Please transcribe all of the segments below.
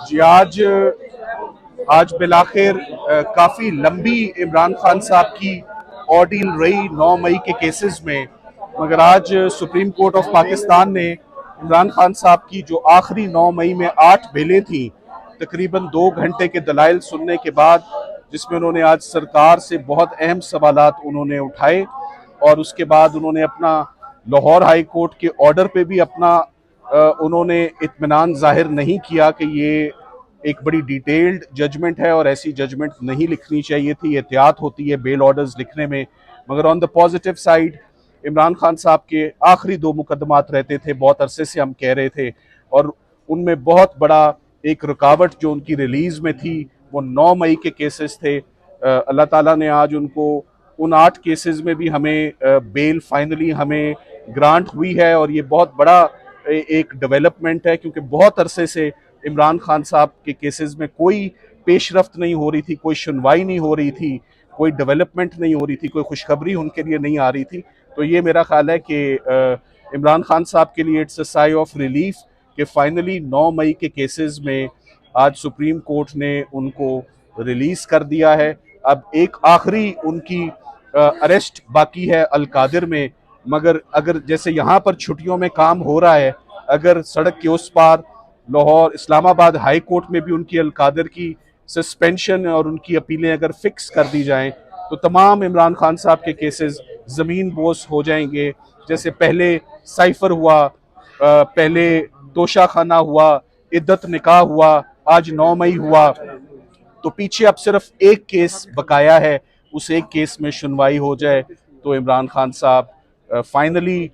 जी आज बिलाखिर काफ़ी लंबी इमरान खान साहब की ऑर्डील रही 9 मई के केसेस में, मगर आज सुप्रीम कोर्ट ऑफ पाकिस्तान ने इमरान खान साहब की जो आखिरी 9 मई में 8 बेलें थी, तकरीबन 2 घंटे के दलाइल सुनने के बाद, जिसमें उन्होंने आज सरकार से बहुत अहम सवालात उन्होंने उठाए और उसके बाद उन्होंने अपना लाहौर हाई कोर्ट के ऑर्डर पे भी अपना उन्होंने इत्मीनान जाहिर नहीं किया कि ये एक बड़ी डिटेल्ड जजमेंट है और ऐसी जजमेंट नहीं लिखनी चाहिए थी, एहतियात होती है बेल ऑर्डर्स लिखने में। मगर on the positive side Imran Khan साहब के आखिरी 2 मुकदमात रहते थे, बहुत अरसे से हम कह रहे थे, और उनमें बहुत बड़ा एक रुकावट जो उनकी रिलीज में थी वो 9 मई के केसेस थे। अल्लाह ताला ने आज उनको उन 8 केसेस में भी हमें बेल फाइनली हमें ग्रांट हुई है, और ये बहुत बड़ा एक डेवलपमेंट है, क्योंकि बहुत अरसे से इमरान खान साहब के केसेस में कोई पेशरफ्त नहीं हो रही थी, कोई सुनवाई नहीं हो रही थी, कोई डेवलपमेंट नहीं हो रही थी, कोई खुशखबरी उनके लिए नहीं आ रही थी। तो ये मेरा ख्याल है कि इमरान खान साहब के लिए it's a sigh of relief कि फाइनली 9 मई के केसेस में आज सुप्रीम कोर्ट ने उनको रिलीज कर दिया है। अब एक आखिरी उनकी अरेस्ट बाकी है अलकादिर में, मगर अगर जैसे यहाँ पर छुट्टियों में काम हो रहा है, अगर सड़क के उस पार लाहौर इस्लामाबाद हाई कोर्ट में भी उनकी अलकादिर की सस्पेंशन और उनकी अपीलें अगर फिक्स कर दी जाएं, तो तमाम इमरान खान साहब के केसेस ज़मीन बोस हो जाएंगे। जैसे पहले साइफर हुआ, पहले तोशा खाना हुआ, इद्दत निकाह हुआ, आज 9 मई हुआ, तो पीछे अब सिर्फ एक केस बकाया है, उस एक केस में सुनवाई हो जाए तो इमरान खान साहब फाइनली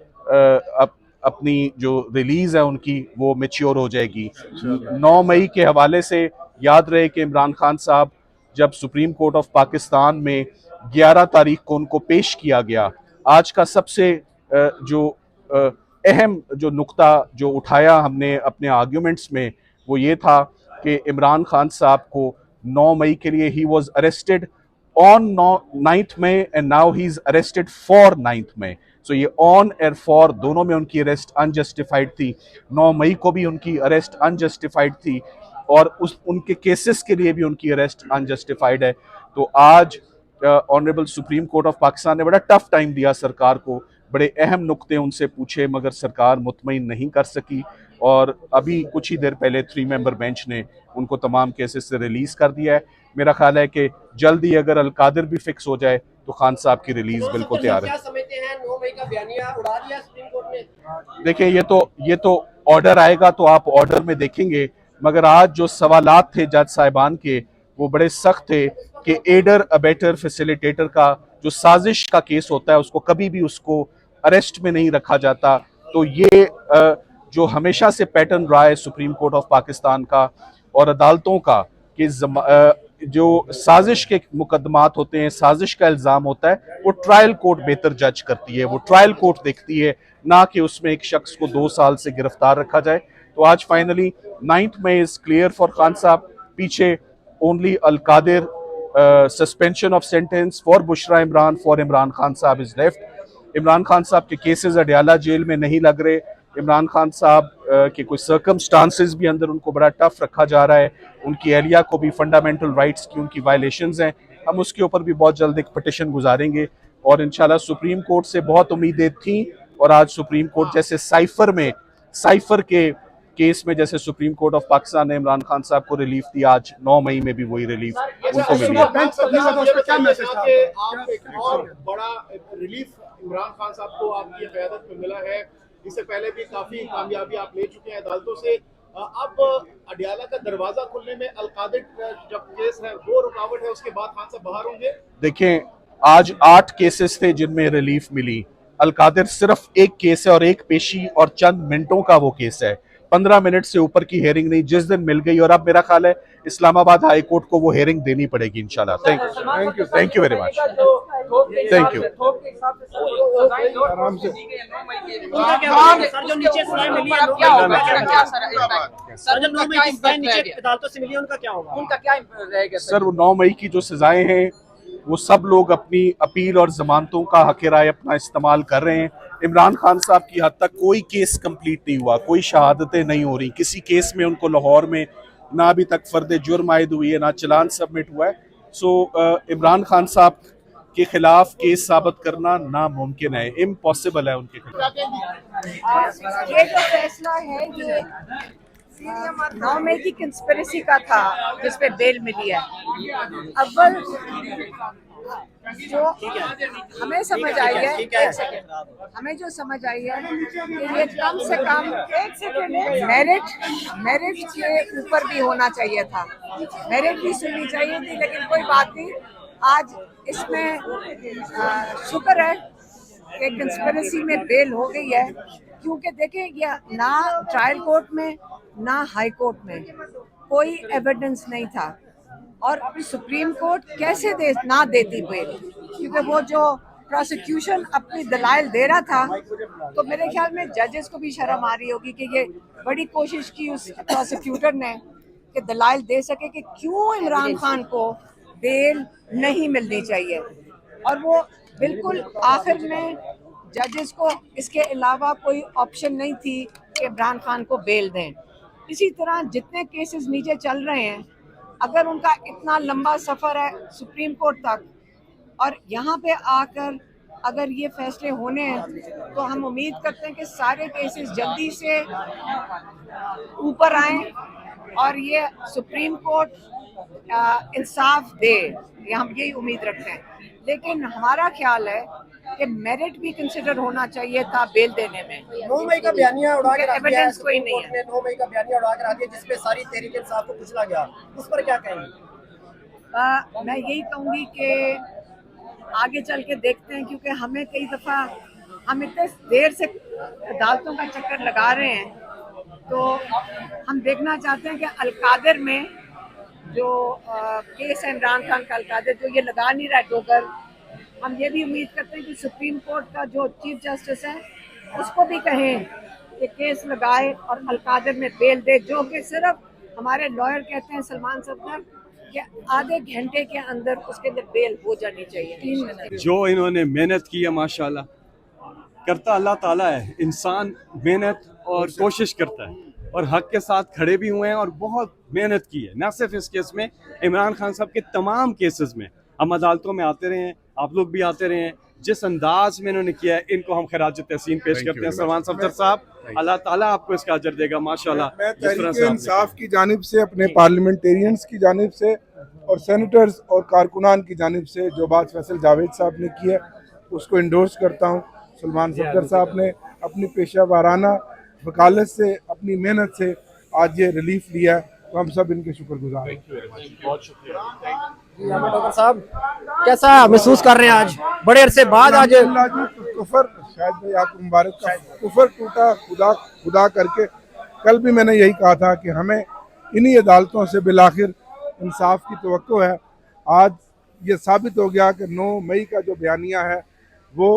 अपनी जो रिलीज है उनकी वो मेच्योर हो जाएगी। 9 मई के हवाले से याद रहे कि इमरान खान साहब जब सुप्रीम कोर्ट ऑफ पाकिस्तान में 11 तारीख को उनको पेश किया गया, आज का सबसे जो अहम जो नुक्ता जो उठाया हमने अपने आर्ग्यूमेंट्स में वो ये था कि इमरान खान साहब को 9 मई के लिए he was arrested on 9th May and now he is arrested for 9th May. So ये ऑन एयर फॉर दोनों में उनकी अरेस्ट अनजस्टिफाइड थी। 9 मई को भी उनकी अरेस्ट अनजस्टिफाइड थी और उनके केसेस के लिए भी उनकी अरेस्ट अनजस्टिफाइड है। तो आज honourable supreme court of Pakistan ने बड़ा टफ टाइम दिया सरकार को, बड़े अहम नुक्ते उनसे पूछे, मगर सरकार मुतमईन नहीं कर सकी, और अभी कुछ ही देर पहले 3 मेंबर बेंच ने उनको तमाम केसेस से रिलीज कर दिया है। मेरा ख्याल है कि जल्द ही अगर अलकादिर भी फिक्स हो जाए तो खान साहब की रिलीज बिल्कुल तैयार है। देखिए ये तो ऑर्डर आएगा तो आप ऑर्डर में देखेंगे, मगर आज जो सवालात थे जज साहिबान के वो बड़े सख्त थे कि एडर अबेटर फैसिलिटेटर का जो साजिश का केस होता है उसको कभी भी उसको अरेस्ट में नहीं रखा जाता। तो ये जो हमेशा से पैटर्न रहा है सुप्रीम कोर्ट ऑफ पाकिस्तान का और अदालतों का कि जो साजिश के मुकदमात होते हैं, साजिश का इल्ज़ाम होता है, वो ट्रायल कोर्ट बेहतर जज करती है, वो ट्रायल कोर्ट देखती है, ना कि उसमें एक शख्स को 2 साल से गिरफ्तार रखा जाए। तो आज finally 9th May is clear for Khan साहब। पीछे only Alqadir suspension of sentence for Bushra Imran for Imran Khan साहब इज लेफ्ट। इमरान खान साहब के केसेस अडयाला जेल में नहीं लग रहे। इमरान खान साहब के कुछ सर्कमस्टांसेस भी अंदर उनको बड़ा टफ रखा जा रहा है, उनकी एहलिया को भी फंडामेंटल राइट्स की उनकी वायलेशंस हैं। हम उसके ऊपर भी बहुत जल्द एक पिटिशन गुजारेंगे और इंशाल्लाह सुप्रीम कोर्ट से बहुत उम्मीदें थी, और आज सुप्रीम कोर्ट जैसे साइफर के केस में जैसे सुप्रीम कोर्ट ऑफ पाकिस्तान ने इमरान खान साहब को रिलीफ दी, आज 9 मई में भी वही रिलीफ उनको मिली है। इमरान खान साहब को आपकी क़यादत में मिला है, इससे पहले भी काफी कामयाबी आप ले चुके हैं अदालतों से। अब अडयाला का दरवाजा खुलने में अलकादिर जब केस है वो रुकावट है, उसके बाद खान साहब बाहर होंगे। देखें, आज 8 केसेस थे जिनमें रिलीफ मिली। अलकादिर सिर्फ एक केस है और एक पेशी और चंद मिनटों का वो केस है, 15 मिनट से ऊपर की हेयरिंग नहीं, जिस दिन मिल गई। और अब मेरा ख्याल है इस्लामाबाद हाई कोर्ट को वो हेयरिंग देनी पड़ेगी इंशाल्लाह। Thank you very much, thank you. Sir, वो 9 मई की जो सजाएं हैं वो सब लोग अपनी अपील और जमानतों का हक राय अपना इस्तेमाल कर रहे हैं। इमरान खान साहब की हद तक कोई केस कंप्लीट नहीं हुआ, कोई शहादतें नहीं हो रही, किसी केस में उनको लाहौर में ना अभी तक फर्द जुर्म आयद हुई है, ना चलान सबमिट हुआ है। सो इमरान खान साहब के खिलाफ केस साबित करना नामुमकिन है, इम्पॉसिबल है उनके खिलाफ। ये जो फैसला है ये 9 मई की कंस्पिरेसी का था जिसपे बेल मिली है। अव्वल जो हमें समझ आई है, एक सेकंड, हमें जो समझ आई है कि ये कम से कम मेरिट के ऊपर भी होना चाहिए था, मेरिट भी सुननी चाहिए थी, लेकिन कोई बात नहीं। आज इसमें शुक्र है कि कंस्पिरेसी में बेल हो गई है, क्योंकि देखें ये ना ट्रायल कोर्ट में ना हाई कोर्ट में कोई एविडेंस नहीं था, और सुप्रीम कोर्ट कैसे ना देती बेल, क्योंकि वो जो प्रोसिक्यूशन अपनी दलाइल दे रहा था, तो मेरे ख्याल में जजेस को भी शर्म आ रही होगी कि ये बड़ी कोशिश की उस प्रोसिक्यूटर ने कि दलाइल दे सके कि क्यों इमरान खान को बेल नहीं मिलनी चाहिए, और वो बिल्कुल आखिर में जजेस को इसके अलावा कोई ऑप्शन नहीं थी कि इमरान खान को बेल दें। इसी तरह जितने केसेस नीचे चल रहे हैं, अगर उनका इतना लंबा सफ़र है सुप्रीम कोर्ट तक, और यहाँ पे आकर अगर ये फैसले होने हैं, तो हम उम्मीद करते हैं कि सारे केसेस जल्दी से ऊपर आएं और ये सुप्रीम कोर्ट इंसाफ दे, ये हम यही उम्मीद रखते हैं। लेकिन हमारा ख्याल है कि मेरिट भी कंसिडर होना चाहिए था बेल देने में। 9 मई का बयानिया उड़ा के रख दिया है एविडेंस कोई सुप्रीम नहीं कोर्ट है। ने 9 मई का बयानिया उड़ा के रख दिया जिसपे सारी तहरीक इंसाफ को कुचला गया, उस पर क्या कहेंगे? मैं यही कहूँगी कि आगे चल के देखते हैं, क्योंकि हमें कई दफ़ा हम इतने देर से अदालतों का चक्कर लगा रहे हैं, तो हम देखना चाहते हैं कि अलकादर में जो केस है इमरान खान का, अलकादर जो ये लगा नहीं रहा है डोगर, हम ये भी उम्मीद करते हैं कि सुप्रीम कोर्ट का जो चीफ जस्टिस है उसको भी कहें कि केस लगाए और अलकादर में बेल दे, जो कि सिर्फ हमारे लॉयर कहते हैं सलमान सफदर कि आधे घंटे के अंदर उसके अंदर बेल हो जानी चाहिए। 3 मिनट जो इन्होंने मेहनत की है माशाल्लाह, करता अल्लाह ताला है। इंसान मेहनत और कोशिश करता है और हक के साथ खड़े भी हुए हैं और बहुत मेहनत की है, ना सिर्फ इस केस में, इमरान खान साहब के तमाम केसेस में। हम अदालतों में आते रहे हैं, आप लोग भी आते रहे हैं, जिस अंदाज में इन्होंने किया है, इनको हम खराज तहसीन पेश करते हैं। सलमान सफदर साहब, अल्लाह ताला आपको इसका अजर देगा माशाल्लाह। मैं तहरीक इंसाफ की जानिब से, अपने पार्लियामेंटेरियंस की जानिब से और सेनेटर्स और कारकुनान की जानिब से जो बात फैसल जावेद साहब ने की है उसको इंडोर्स करता हूँ। सलमान सफदर साहब ने अपनी पेशा वाराना वकालत से, अपनी मेहनत से आज ये रिलीफ लिया है, तो हम सब इनके शुक्रगुजार हैं। बहुत शुक्रिया। डॉक्टर साहब कैसा महसूस कर रहे हैं आज बड़े अरसे बाद? आज कुफर, शायद भाई आपको मुबारक का कुफर टूटा खुदा करके। कल भी मैंने यही कहा था कि हमें इन्हीं अदालतों से बिलाखिर इंसाफ की तवक्को है। आज ये साबित हो गया कि 9 मई का जो बयानिया है वो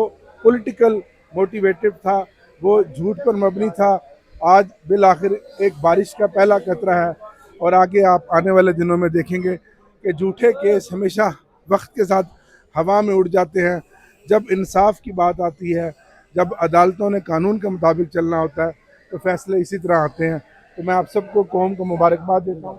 पॉलिटिकल मोटिवेटेड था, वो झूठ पर मबनी था। आज बिलाखिर एक बारिश का पहला कतरा है, और आगे आप आने वाले दिनों में देखेंगे कि झूठे केस हमेशा वक्त के साथ हवा में उड़ जाते हैं। जब इंसाफ की बात आती है, जब अदालतों ने कानून के मुताबिक चलना होता है, तो फैसले इसी तरह आते हैं। तो मैं आप सबको कौम को मुबारकबाद देता हूँ।